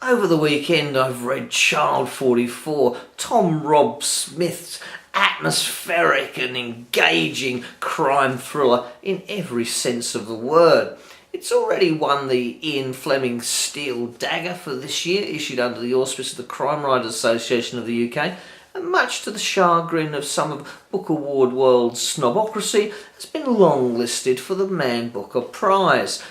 Over the weekend I've read Child 44, Robb Smith's atmospheric and engaging crime thriller in every sense of the word. It's already won the Ian Fleming Steel Dagger for this year, issued under the auspices of the Crime Writers Association of the UK, and much to the chagrin of some of Book Award world's snobocracy, has been longlisted for the Man Booker Prize.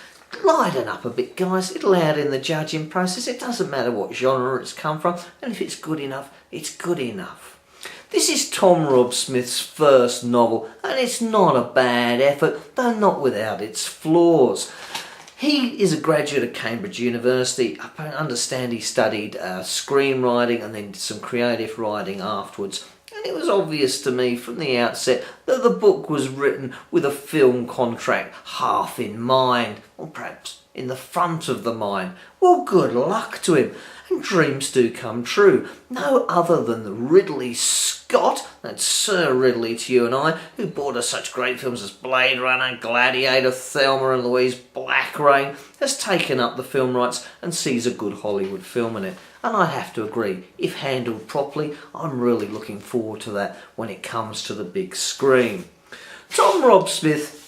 Lighten up a bit, guys. It'll add in the judging process. It doesn't matter what genre it's come from, and if it's good enough, it's good enough. This is Robb Smith's first novel, and it's not a bad effort, though not without its flaws. He is a graduate of Cambridge University. I understand he studied screenwriting and then did some creative writing afterwards. And it was obvious to me from the outset that the book was written with a film contract half in mind, or perhaps in the front of the mind. Well, good luck to him. And dreams do come true. No other than the Ridley Scott, that's Sir Ridley to you and I, who brought us such great films as Blade Runner, Gladiator, Thelma and Louise, Black Rain, has taken up the film rights and sees a good Hollywood film in it. And I have to agree, if handled properly, I'm really looking forward to that when it comes to the big screen. Robb Smith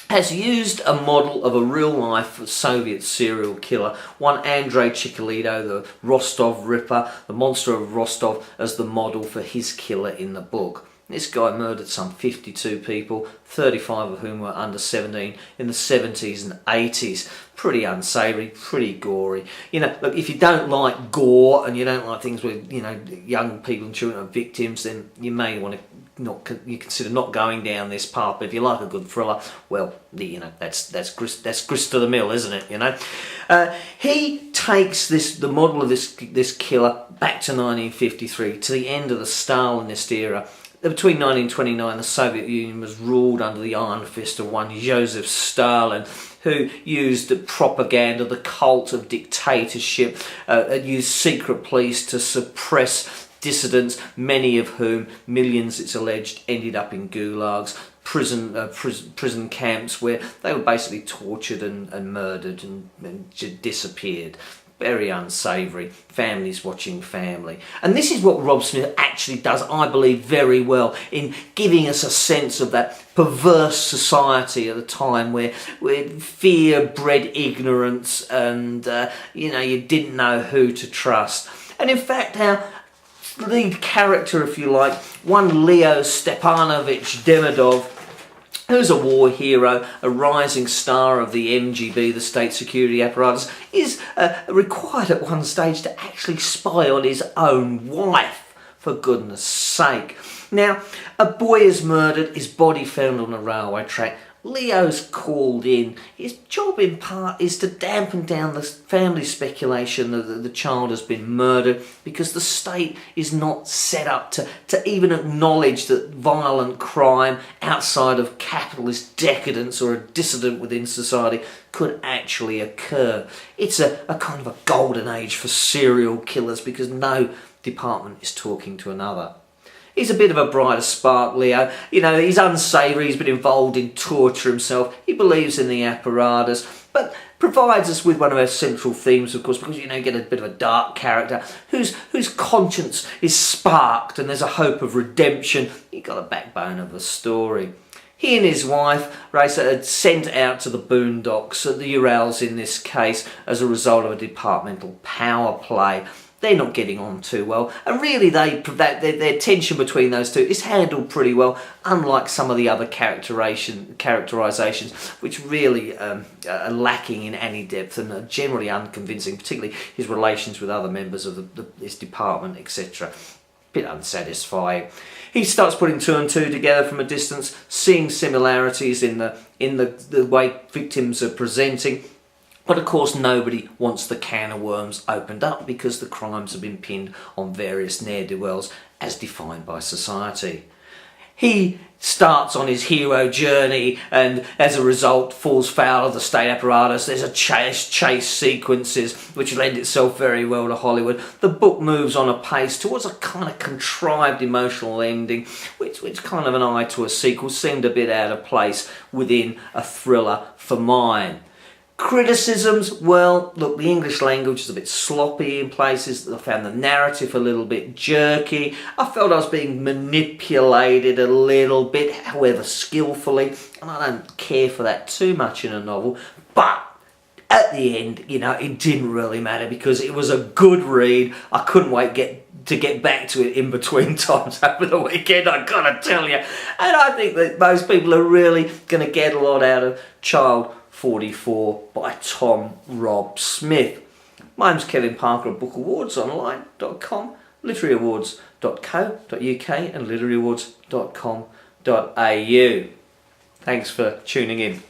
has used a model of a real-life Soviet serial killer, one Andrei Chikatilo, the Rostov Ripper, the monster of Rostov, as the model for his killer in the book. This guy murdered some 52 people, 35 of whom were under 17 in the 70s and 80s. Pretty unsavoury, pretty gory. You know, look, if you don't like gore and you don't like things where, you know, young people and children are victims, then you may want to consider not going down this path. But if you like a good thriller, well, you know, that's grist to the mill, isn't it? You know, he takes the model of this killer back to 1953, to the end of the Stalinist era. Between 1929, the Soviet Union was ruled under the iron fist of one Joseph Stalin, who used propaganda, the cult of dictatorship, used secret police to suppress dissidents, many of whom, millions it's alleged, ended up in gulags, prison camps where they were basically tortured and murdered and disappeared. Very unsavoury, families watching family. And this is what Robb Smith actually does, I believe, very well in giving us a sense of that perverse society at the time where fear bred ignorance and, you didn't know who to trust. And in fact, our lead character, if you like, one Leo Stepanovich Demidov, who's a war hero, a rising star of the MGB, the state security apparatus, is required at one stage to actually spy on his own wife, for goodness sake. Now, a boy is murdered, his body found on a railway track. Leo's called in. His job in part is to dampen down the family speculation that the child has been murdered, because the state is not set up to even acknowledge that violent crime outside of capitalist decadence or a dissident within society could actually occur. It's a kind of a golden age for serial killers because no department is talking to another. He's a bit of a brighter spark, Leo. You know, he's unsavoury, he's been involved in torture himself, he believes in the apparatus, but provides us with one of our central themes, of course, because, you get a bit of a dark character whose conscience is sparked and there's a hope of redemption. You've got a backbone of the story. He and his wife, Raisa, had sent out to the boondocks, the Urals in this case, as a result of a departmental power play. They're not getting on too well, and really their tension between those two is handled pretty well, unlike some of the other characterisations, which really are lacking in any depth and are generally unconvincing, particularly his relations with other members of his department, etc. Bit unsatisfying. He starts putting two and two together from a distance, seeing similarities in the way victims are presenting. But of course nobody wants the can of worms opened up because the crimes have been pinned on various ne'er-do-wells as defined by society. He starts on his hero journey and as a result falls foul of the state apparatus. There's a chase sequences which lend itself very well to Hollywood. The book moves on a pace towards a kind of contrived emotional ending which kind of an eye to a sequel seemed a bit out of place within a thriller for mine. Criticisms, well, look, the English language is a bit sloppy in places. I found the narrative a little bit jerky. I felt I was being manipulated a little bit, however skillfully, and I don't care for that too much in a novel. But at the end, you know, it didn't really matter because it was a good read. I couldn't wait to get back to it in between times over the weekend, I gotta tell you. And I think that most people are really going to get a lot out of Child 44 by Tom Robb Smith. My name's Kevin Parker of bookawardsonline.com, literaryawards.co.uk and literaryawards.com.au. Thanks for tuning in.